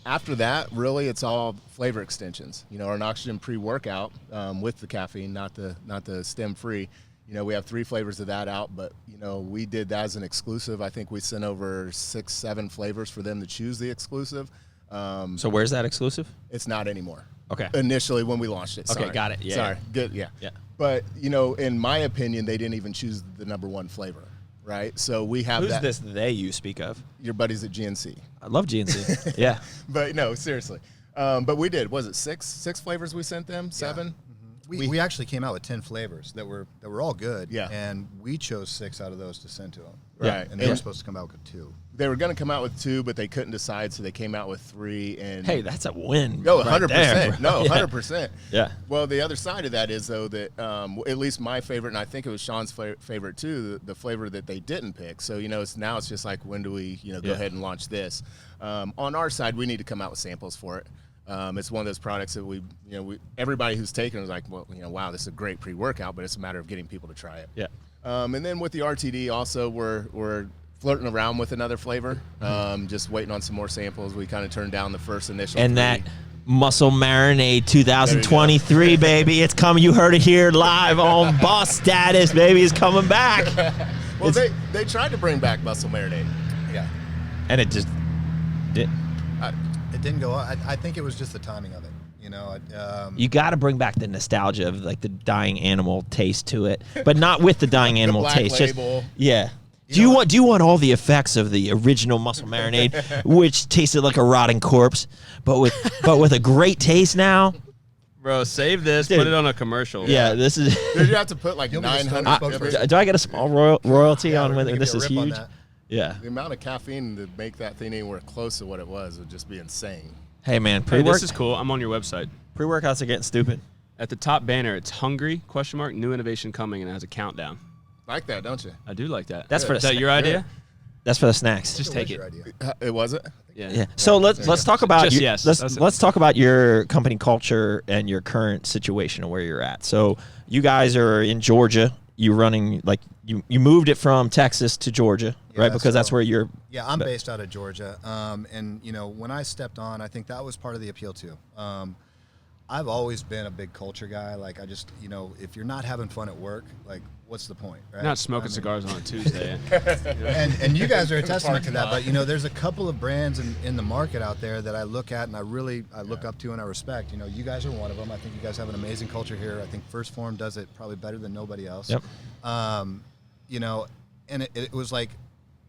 After that, really, it's all flavor extensions. Our Noxygen pre-workout with the caffeine, not the stem-free. We have 3 flavors of that out, but we did that as an exclusive. I think we sent over 6-7 flavors for them to choose the exclusive. So where's that exclusive? It's not anymore. Okay. Initially, when we launched it. Okay, Sorry. got it. Yeah. Sorry. Good. Yeah. But in my opinion, they didn't even choose the number 1 flavor. Right, so we have Who's that. this they you speak of? Your buddies at GNC. I love GNC. Yeah, but no, seriously. But we did. Was it six flavors we sent them? 7. Yeah. We actually came out with 10 flavors that were all good. Yeah. And we chose 6 out of those to send to them. Right. And they were supposed to come out with 2. They were going to come out with 2, but they couldn't decide, so they came out with 3. And hey, that's a win. No, right 100%. there, No, yeah. 100%. Yeah. Well, the other side of that is, though, that at least my favorite, and I think it was Sean's favorite too, the flavor that they didn't pick. So it's just like, when do we go ahead and launch this? On our side, we need to come out with samples for it. It's one of those products that we everybody who's taken is like, well, wow, this is a great pre-workout, but it's a matter of getting people to try it. Yeah. And then with the RTD, also we're flirting around with another flavor, just waiting on some more samples. We kind of turned down the first initial. And 3. that Muscle Marinade 2023, baby, it's coming. You heard it here live on Boss Status, baby, it's coming back. Well, they tried to bring back Muscle Marinade. Yeah. And it just did. It didn't go. I think it was just the timing of it. You got to bring back the nostalgia of like the dying animal taste to it, but not with the dying animal Black taste. Label. Just yeah. Do you want all the effects of the original Muscle Marinade, which tasted like a rotting corpse, but with a great taste now? Bro, save this. Dude. Put it on a commercial. Yeah, this is. Did you have to put like You'll be the 900? spokesperson. Do I get a small royalty on we're when gonna this give is you a rip on huge? that. Yeah. The amount of caffeine to make that thing anywhere close to what it was would just be insane. Hey man, Hey, this is cool. I'm on your website. pre-workouts are getting stupid. At the top banner, it's hungry, ? New innovation coming, and it has a countdown. Like that, don't you? I do like that. That's for Is the that your idea? That's for the snacks. Just It take was it. your idea. It wasn't. Yeah. Yeah. So let's talk about Just your, yes. That's it. let's talk about your company culture and your current situation and where you're at. So you guys are in Georgia. You running like you moved it from Texas to Georgia, right? Yeah, Because that's so- where you're. Yeah, I'm based out of Georgia, and when I stepped on, I think that was part of the appeal too. I've always been a big culture guy. Like I just, if you're not having fun at work, like what's the point, right? Not smoking cigars on a Tuesday. And you guys are a testament to that. But there's a couple of brands in the market out there that I look at and I look up to and I respect. You guys are one of them. I think you guys have an amazing culture here. I think First Form does it probably better than nobody else. Yep. And it was like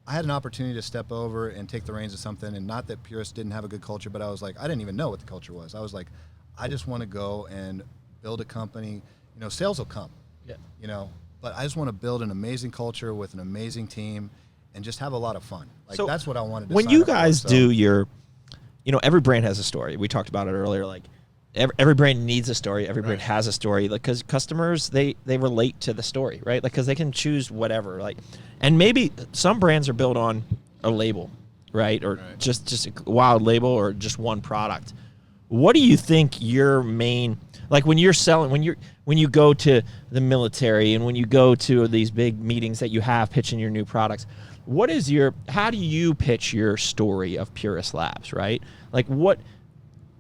I had an opportunity to step over and take the reins of something, and not that Purus didn't have a good culture, but I was like, I didn't even know what the culture was. I was like, I just want to go and build a company. Sales will come. Yeah. But I just want to build an amazing culture with an amazing team and just have a lot of fun. Like So that's what I wanted to when sign you up for, guys so- do your, every brand has a story. We talked about it earlier. Like every brand needs a story. Every brand has a story. Like because customers they relate to the story, right? Like because they can choose whatever. Like, and maybe some brands are built on a label, right? Or just a wild label or just one product. What do you think your main, like when you're selling, when you go to the military and when you go to these big meetings that you have pitching your new products, how do you pitch your story of Purus Labs, right? Like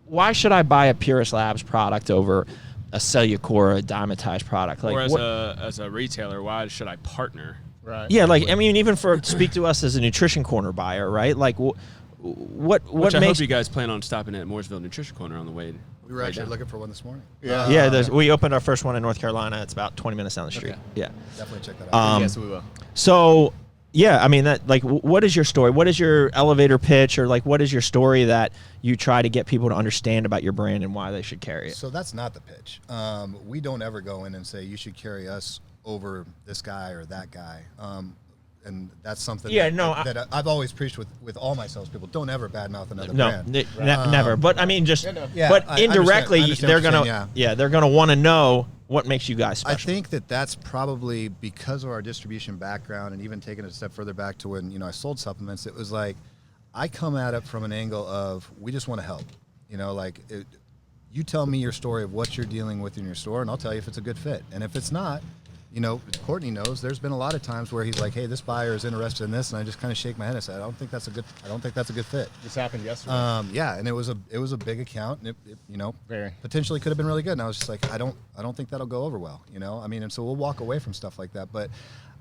why should I buy a Purus Labs product over a Cellucor, a Dymatize product? Like, or as a retailer, why should I partner? Right. Yeah, like, I mean, even speak to us as a Nutrition Corner buyer, right? Like, what Which I makes... hope you guys plan on stopping at Mooresville Nutrition Corner on the way. We were actually looking for one this morning. Yeah. we opened our first one in North Carolina. It's about 20 minutes down the street. Okay. Yeah. Definitely check that out. Yes, we will. So, yeah, I mean, that, like, what is your story? What is your elevator pitch, or like, what is your story that you try to get people to understand about your brand and why they should carry it? So that's not the pitch. We don't ever go in and say you should carry us over this guy or that guy. And that's something that I've always preached with all my salespeople. Don't ever badmouth another brand. Never. But I mean, just but indirectly, they're gonna want to know what makes you guys special. I think that's probably because of our distribution background, and even taking it a step further back to when I sold supplements. It was like I come at it from an angle of we just want to help. You tell me your story of what you're dealing with in your store, and I'll tell you if it's a good fit. And if it's not, Courtney knows there's been a lot of times where he's like, "Hey, this buyer is interested in this," and I just kind of shake my head and say, "I don't think that's a good fit." This happened yesterday. And it was a big account, and it Very. potentially could have been really good. And I was just like, I don't think that'll go over well, I mean, and so we'll walk away from stuff like that. But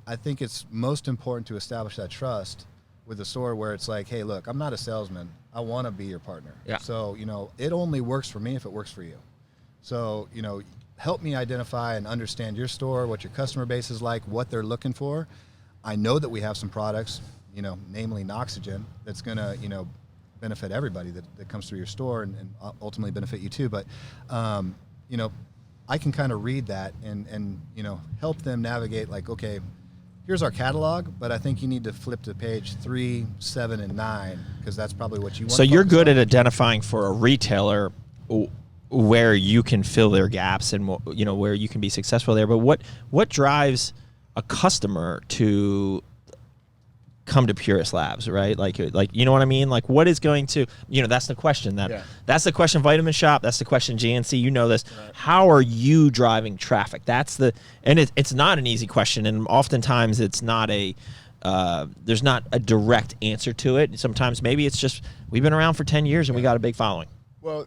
I think it's most important to establish that trust with the store where it's like, hey, look, I'm not a salesman. I want to be your partner. Yeah. So it only works for me if it works for you. So help me identify and understand your store, what your customer base is like, what they're looking for. I know that we have some products, namely Noxygen, that's going to, benefit everybody that comes through your store and ultimately benefit you too. But, I can kind of read that and help them navigate like, okay, here's our catalog, but I think you need to flip to page 3, 7, and 9 because that's probably what you want. So you're good at identifying for a retailer where you can fill their gaps and where you can be successful there. But what drives a customer to come to Purus Labs, right? Like you know what I mean? Like what is going to that's the question that's the question Vitamin Shop, that's the question GNC, this. Right. How are you driving traffic? It's not an easy question, and oftentimes it's not there's not a direct answer to it. Sometimes maybe it's just we've been around for 10 years and we got a big following. Well,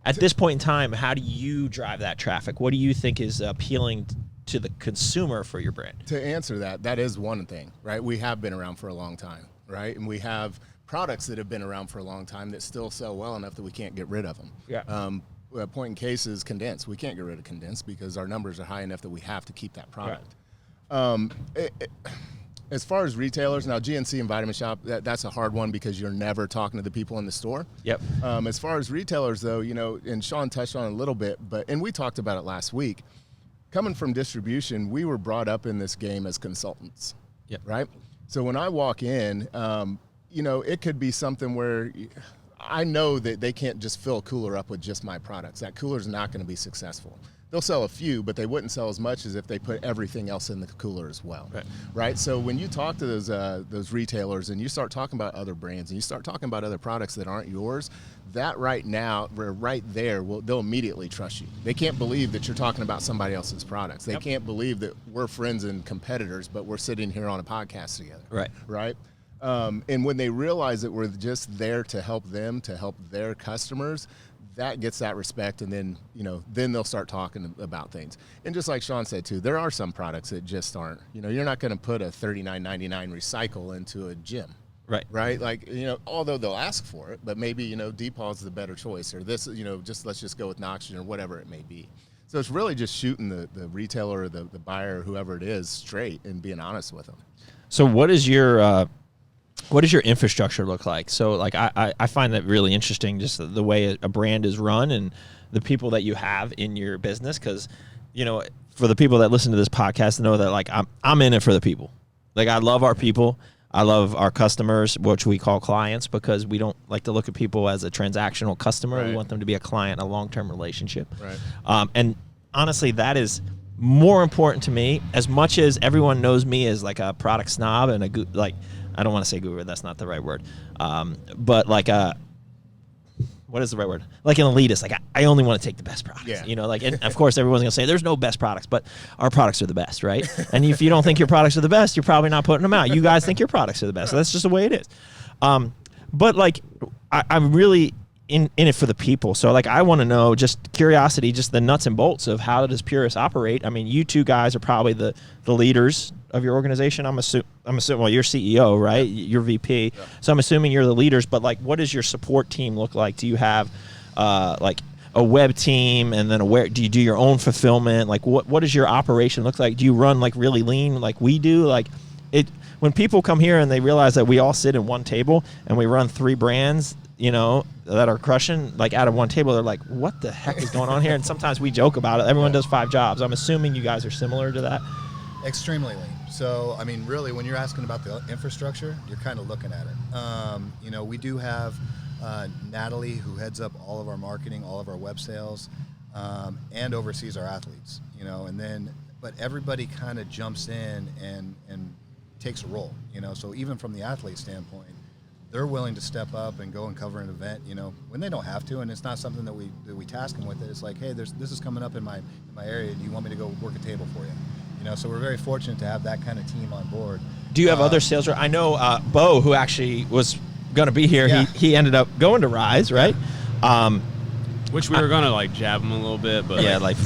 at this point in time, how do you drive that traffic? What do you think is appealing to the consumer for your brand? To answer that is one thing, right? We have been around for a long time, right? And we have products that have been around for a long time that still sell well enough that we can't get rid of them. Yeah. A point in case is Condensed. We can't get rid of Condensed because our numbers are high enough that we have to keep that product. Right. As far as retailers, now GNC and Vitamin Shop, that's a hard one because you're never talking to the people in the store. Yep. As far as retailers, though, and Sean touched on it a little bit, and we talked about it last week. Coming from distribution, we were brought up in this game as consultants. Yep. Right? So when I walk in, it could be something where I know that they can't just fill a cooler up with just my products. That cooler's not going to be successful. They'll sell a few, but they wouldn't sell as much as if they put everything else in the cooler as well. Right? So when you talk to those retailers and you start talking about other brands and you start talking about other products that aren't yours, that right there, they'll immediately trust you. They can't believe that you're talking about somebody else's products. They can't believe that we're friends and competitors, but we're sitting here on a podcast together. Right? And when they realize that we're just there to help them, to help their customers, that gets that respect, and then, then they'll start talking about things. And just like Sean said too, there are some products that just aren't, you're not going to put a $39.99 recycle into a gym. Right. Like, although they'll ask for it, but maybe, Depot's the better choice, or this, let's just go with Noxion or whatever it may be. So it's really just shooting the retailer or the buyer or whoever it is straight and being honest with them. So what does your infrastructure look like? So like I find that really interesting, just the way a brand is run and the people that you have in your business. Because, for the people that listen to this podcast, know that like I'm in it for the people. Like I love our people. I love our customers, which we call clients, because we don't like to look at people as a transactional customer. Right. We want them to be a client, a long-term relationship. Right. And honestly, that is more important to me, as much as everyone knows me as like a product snob and I don't want to say guru, that's not the right word. But like what is the right word? Like an elitist. Like I only want to take the best products. Yeah. And of course everyone's gonna say there's no best products, but our products are the best, right? And if you don't think your products are the best, you're probably not putting them out. You guys think your products are the best. So that's just the way it is. But like I'm really in it for the people. So like I want to know, just curiosity, just the nuts and bolts of how does Purus operate. I mean, you two guys are probably the leaders of your organization. I'm assuming, well, you're CEO, right? You're VP. Yeah. So I'm assuming you're the leaders, but like, what does your support team look like? Do you have like a web team, and then do you do your own fulfillment? Like what does your operation look like? Do you run like really lean like we do? Like when people come here and they realize that we all sit at one table and we run 3 brands, that are crushing, like out of one table, they're like, what the heck is going on here? And sometimes we joke about it. Everyone does 5 jobs. I'm assuming you guys are similar to that. Extremely lean. So, I mean, really, when you're asking about the infrastructure, you're kind of looking at it. We do have Natalie, who heads up all of our marketing, all of our web sales, and oversees our athletes, but everybody kind of jumps in and takes a role, so even from the athlete standpoint, they're willing to step up and go and cover an event, when they don't have to, and it's not something that we task them with it. It's like, hey, this is coming up in my area. Do you want me to go work a table for you? So we're very fortunate to have that kind of team on board. Do you have other sales? I know Bo, who actually was going to be here, Yeah. he ended up going to Rise, right? Which we were going to like jab him a little bit, but Yeah, like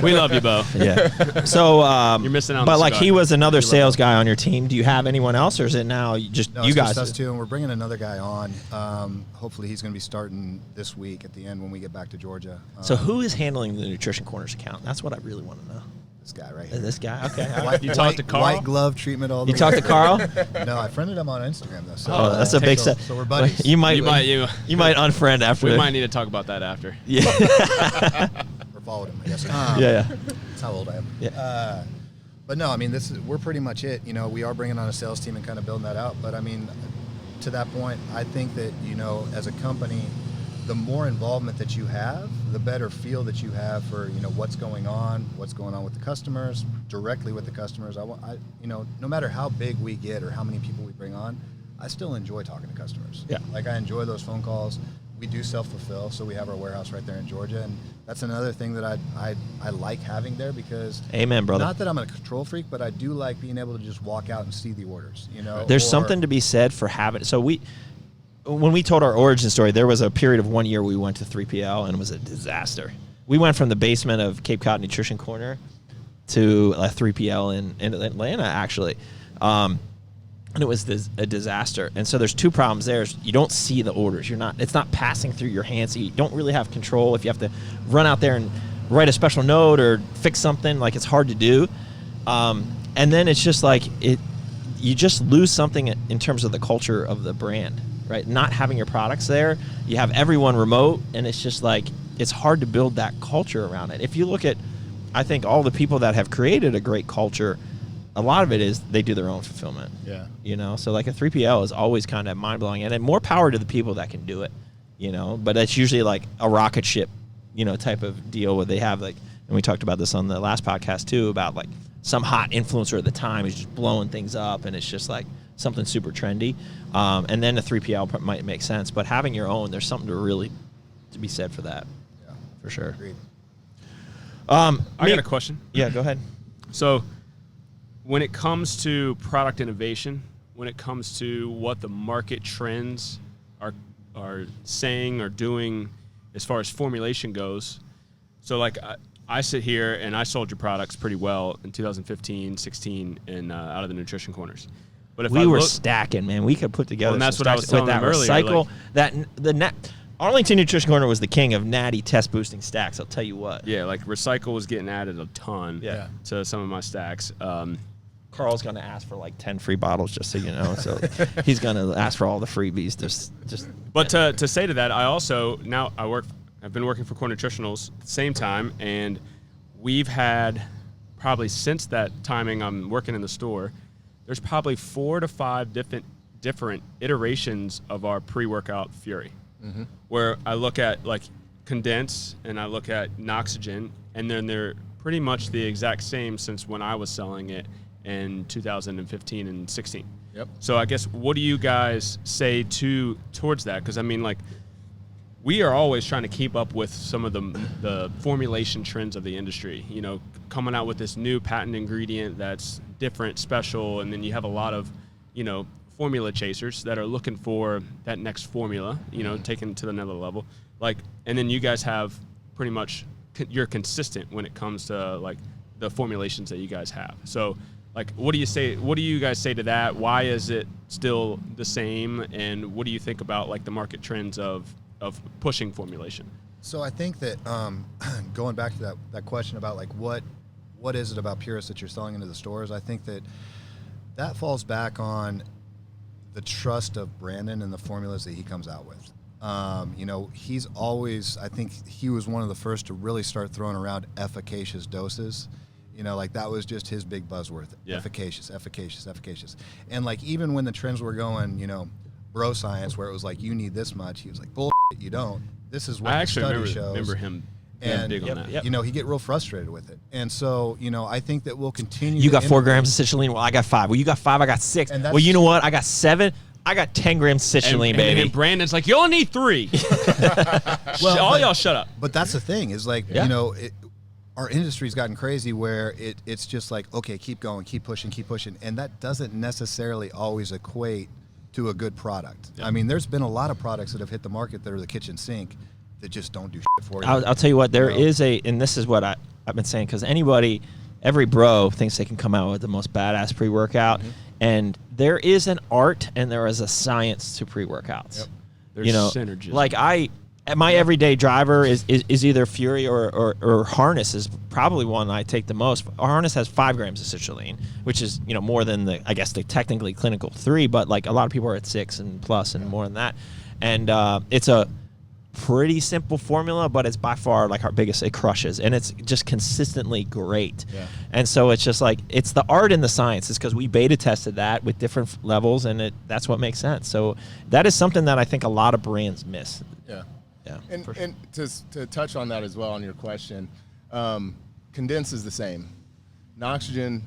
we love you, Bo. yeah. So You're missing out on but the like cigar. he was another sales guy on your team. Do you have anyone else, or is it now just No, you it's guys? just us two, and we're bringing another guy on. Hopefully he's going to be starting this week at the end when we get back to Georgia. So who is handling the Nutrition Corners account? That's what I really want to know. This guy right here. This guy? Okay. all right. White, You talked to Carl? White glove treatment all the You way. talked to Carl? No, I friended him on Instagram though. So, Oh, that's a big so, step. So we're buddies. You might You unfriend after. we might need to talk about that after. Yeah. or followed him, I guess. Yeah. That's how old I am. Yeah. But no, I mean, we're pretty much it. We are bringing on a sales team and kind of building that out. But I mean, to that point, I think that, as a company, the more involvement that you have, the better feel that you have for, what's going on with the customers, directly with the customers. No matter how big we get or how many people we bring on, I still enjoy talking to customers. Yeah. Like I enjoy those phone calls. We do self-fulfill, so we have our warehouse right there in Georgia, and that's another thing that I like having there, because Amen, brother. not that I'm a control freak, but I do like being able to just walk out and see the orders. There's something to be said for having. So when we told our origin story, there was a period of 1 year we went to 3PL and it was a disaster. We went from the basement of Cape Cod Nutrition Corner to a 3PL in Atlanta, actually. And it was a disaster. And so there's 2 problems there. You don't see the orders. It's not passing through your hands. So you don't really have control. If you have to run out there and write a special note or fix something, like it's hard to do. And then it's just like you just lose something in terms of the culture of the brand, right? Not having your products there, you have everyone remote, and it's just like it's hard to build that culture around it. If you look at, I think all the people that have created a great culture, a lot of it is they do their own fulfillment. Yeah. So like a 3PL is always kind of mind blowing, and more power to the people that can do it. But it's usually like a rocket ship, type of deal where they have like, and we talked about this on the last podcast too, about like some hot influencer at the time is just blowing things up, and it's just like something super trendy. And then the 3PL might make sense, but having your own, there's something to be said for that. Yeah, for sure. agreed. I got a question. Yeah, go ahead. So when it comes to product innovation, when it comes to what the market trends are saying or doing as far as formulation goes. So like I sit here and I sold your products pretty well in 2015, 16, and out of the nutrition corners. But if we were stacking, man. We could put together. and that's some what I was stacks telling with that them earlier. recycle. Like, Arlington Nutrition Corner was the king of natty test boosting stacks. I'll tell you what. yeah, like recycle was getting added a ton Yeah. to some of my stacks. Carl's gonna ask for like 10 free bottles, just so you know. So he's gonna ask for all the freebies. Just. But to say to that, I've been working for Core Nutritionals at the same time, and we've had probably since that timing I'm working in the store, there's probably 4 to 5 different iterations of our pre-workout Fury, where I look at like Condense and I look at Noxygen, and then they're pretty much the exact same since when I was selling it in 2015 and 16. Yep. So I guess what do you guys say towards that? Because I mean, like, we are always trying to keep up with some of the formulation trends of the industry. You know, coming out with this new patent ingredient that's different, special, and then you have a lot of, you know, formula chasers that are looking for that next formula, you know, taken to another level. Like, and then you guys have pretty much you're consistent when it comes to like the formulations that you guys have. So, like, what do you say? What do you guys say to that? Why is it still the same? And what do you think about like the market trends of pushing formulation? So I think that going back to that question about like what is it about Purus that you're selling into the stores, I think that falls back on the trust of Brandon and the formulas that he comes out with. You know, he's always, I think he was one of the first to really start throwing around efficacious doses. You know, like that was just his big buzzword, efficacious. And like even when the trends were going, you know, bro science, where it was like, you need this much, he was like, bullshit, you don't. This is what the study shows. Remember him and big on that. You know, he get real frustrated with it. And so, you know, I think that we'll continue. You got 4 grams of citrulline. Well, I got 5. Well, you got 5. I got 6. And Well, you know what? I got 7. I got 10 grams of citrulline, baby. And Brandon's like, you only need 3. Well, all y'all shut up. But that's the thing is like, you know, our industry's gotten crazy where it's just like, okay, keep going, keep pushing. And that doesn't necessarily always equate to a good product. I mean, there's been a lot of products that have hit the market that are the kitchen sink that just don't do shit for you. I'll tell you what, there is and this is what I've been saying, because every bro thinks they can come out with the most badass pre-workout, and there is an art and there is a science to pre-workouts. There's you know, synergism. like my everyday driver is either Fury or Harness is probably one I take the most. Harness has 5 grams of citrulline, which is, you know, more than the technically clinical 3, but like a lot of people are at 6 and plus and more than that. And it's a pretty simple formula, but it's by far like our biggest. It crushes, and it's just consistently great. And so it's just like, it's the art and the science. It's because we beta tested that with different levels, and that's what makes sense. So that is something that I think a lot of brands miss. And to touch on that as well, on your question, Condense is the same. Noxygen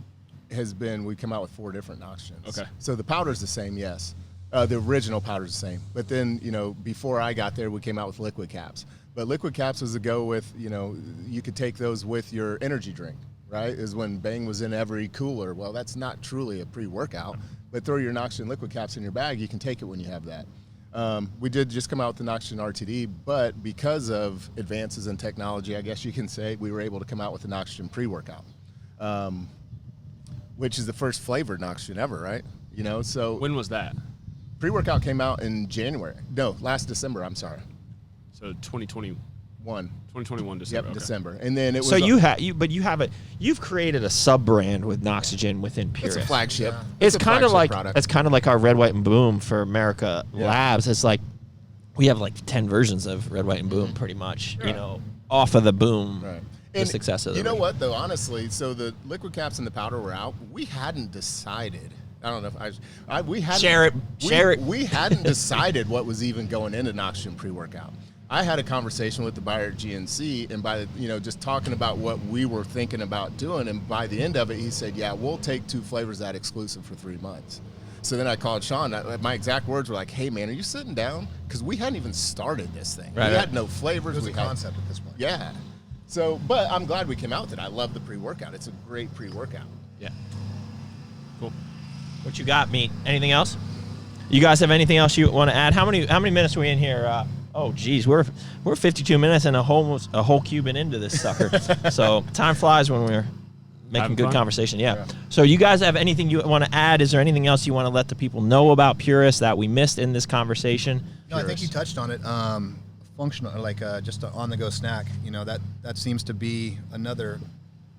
we come out with 4 different Noxygens. Okay. So the powder's the same, yes. The original powder's the same. But then, you know, before I got there, we came out with liquid caps. But liquid caps was to go with, you know, you could take those with your energy drink, right? Is when Bang was in every cooler. Well, that's not truly a pre-workout. But throw your Noxygen liquid caps in your bag, you can take it when you have that. We did just come out with the Noxygen RTD, but because of advances in technology, I guess you can say, we were able to come out with the Noxygen pre-workout, which is the first flavored Noxygen ever, right? You know, so When was that? pre-workout came out in January. No, last December. I'm sorry. So 2021 December. Yep, okay. December. And then it was. So you've created a sub brand with Noxygen within Purus. It's a flagship. It's a kind of flagship like product. our Red, White, and Boom for America Labs. It's like we have like 10 versions of Red, White, and Boom, pretty much. You know, off of the Boom. Right. The And success of the you know original. what though? Honestly, so the liquid caps and the powder were out. We hadn't decided. I don't know if we hadn't Share it. We hadn't decided what was even going into Noxygen pre-workout. I had a conversation with the buyer at GNC, and by just talking about what we were thinking about doing, and by the end of it, he said, "Yeah, we'll take 2 flavors that exclusive for 3 months." So then I called Sean. My exact words were like, "Hey man, are you sitting down? Because we hadn't even started this thing. Right, we right. had no flavors. It was we a had concept at this point. Yeah. So, but I'm glad we came out with it. I love the pre-workout. It's a great pre-workout. Yeah. Cool. What you got, Meat? Anything else? You guys have anything else you want to add? How many minutes are we in here? Oh, geez, we're 52 minutes and a whole Cuban into this sucker. So time flies when we're making Having good fun. conversation. Yeah. So you guys have anything you want to add? Is there anything else you want to let the people know about Purus that we missed in this conversation? No, I think you touched on it. Functional, like just an on-the-go snack. You know, that seems to be another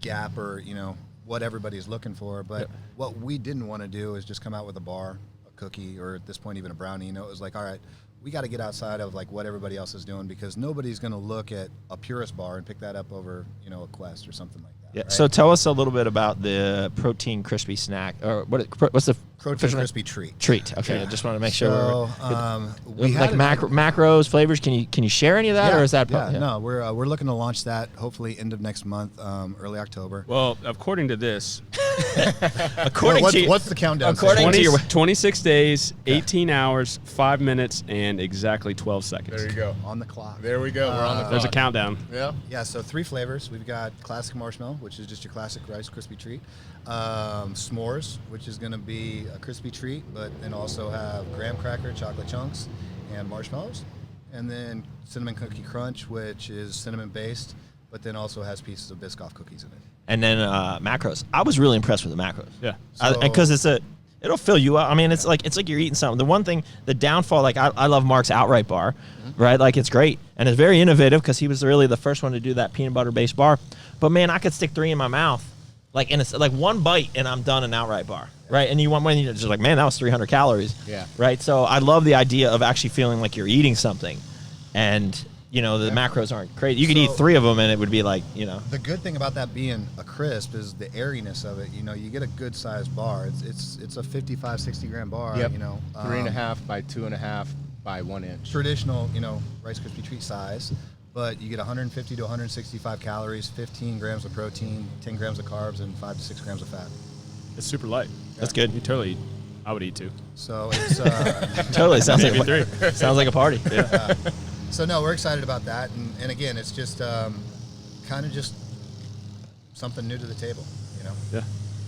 gap, or you know, what everybody's looking for. But what we didn't want to do is just come out with a bar, a cookie, or at this point even a brownie. You know, it was like, all right, we got to get outside of like what everybody else is doing, because nobody's going to look at a Purus bar and pick that up over, you know, a Quest or something like that. Yeah. Right? So tell us a little bit about the protein crispy snack, or what's the Protein official name? crispy treat. Treat? Okay, I just want to make sure. So we like had macros, flavors. Can you share any of that, or is that? No, we're looking to launch that hopefully end of next month, early October. Well, according to this, According to what's the countdown? According to your 26 days, 18 hours, 5 minutes, and exactly 12 seconds. There you go. on the clock. There we go. We're on the clock. There's a countdown. Yeah. Yeah, so 3 flavors. We've got classic marshmallow, which is just your classic Rice Krispie treat. S'mores, which is going to be a crispy treat, but then also have graham cracker, chocolate chunks, and marshmallows. And then cinnamon cookie crunch, which is cinnamon based, but then also has pieces of Biscoff cookies in it. And then macros. I was really impressed with the macros. Yeah. Because it'll fill you up. I mean, it's like you're eating something. The one thing, the downfall, like I love Mark's outright bar, right? Like it's great and it's very innovative because he was really the first one to do that peanut butter based bar. But man, I could stick 3 in my mouth, like and it's like one bite and I'm done an outright bar, right? And you want when you're just like, man, that was 300 calories, Yeah. right? So I love the idea of actually feeling like you're eating something, and you know the macros aren't crazy. You could eat 3 of them and it would be like, you know. The good thing about that being a crisp is the airiness of it. You know, you get a good sized bar. It's a 55, 60 gram bar. Yep. You know, 3.5 by 2.5 by 1 inch. traditional, you know, Rice Krispie treat size, but you get 150 to 165 calories, 15 grams of protein, 10 grams of carbs, and 5 to 6 grams of fat. It's super light. That's good. You totally, I would eat 2. So it's Totally sounds like Maybe 3. sounds like a party. Yeah. so no, we're excited about that, and again, it's just kind of just something new to the table, you know. Yeah.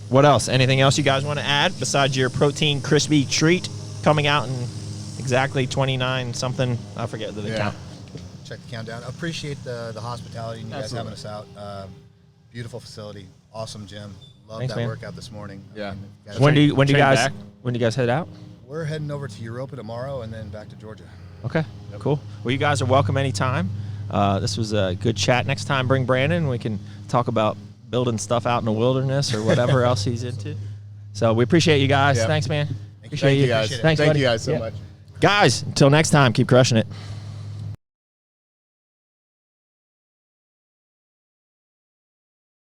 What else? Anything else you guys want to add besides your protein crispy treat coming out in exactly 29 something? I forget the count. Check the countdown. Appreciate the hospitality and you guys having Absolutely. us out. Beautiful facility, awesome gym. Love Thanks, that man. workout this morning. Yeah. Guys, When do you Train guys back. head out? we're heading over to Europa tomorrow and then back to Georgia. Okay, cool. Well, you guys are welcome anytime. This was a good chat. Next time, bring Brandon. We can talk about building stuff out in the wilderness or whatever else he's into. So we appreciate you guys. Yeah. Thanks, man. Thank you guys. Thanks, Thank buddy. you guys so Yeah. much. Guys, until next time, keep crushing it.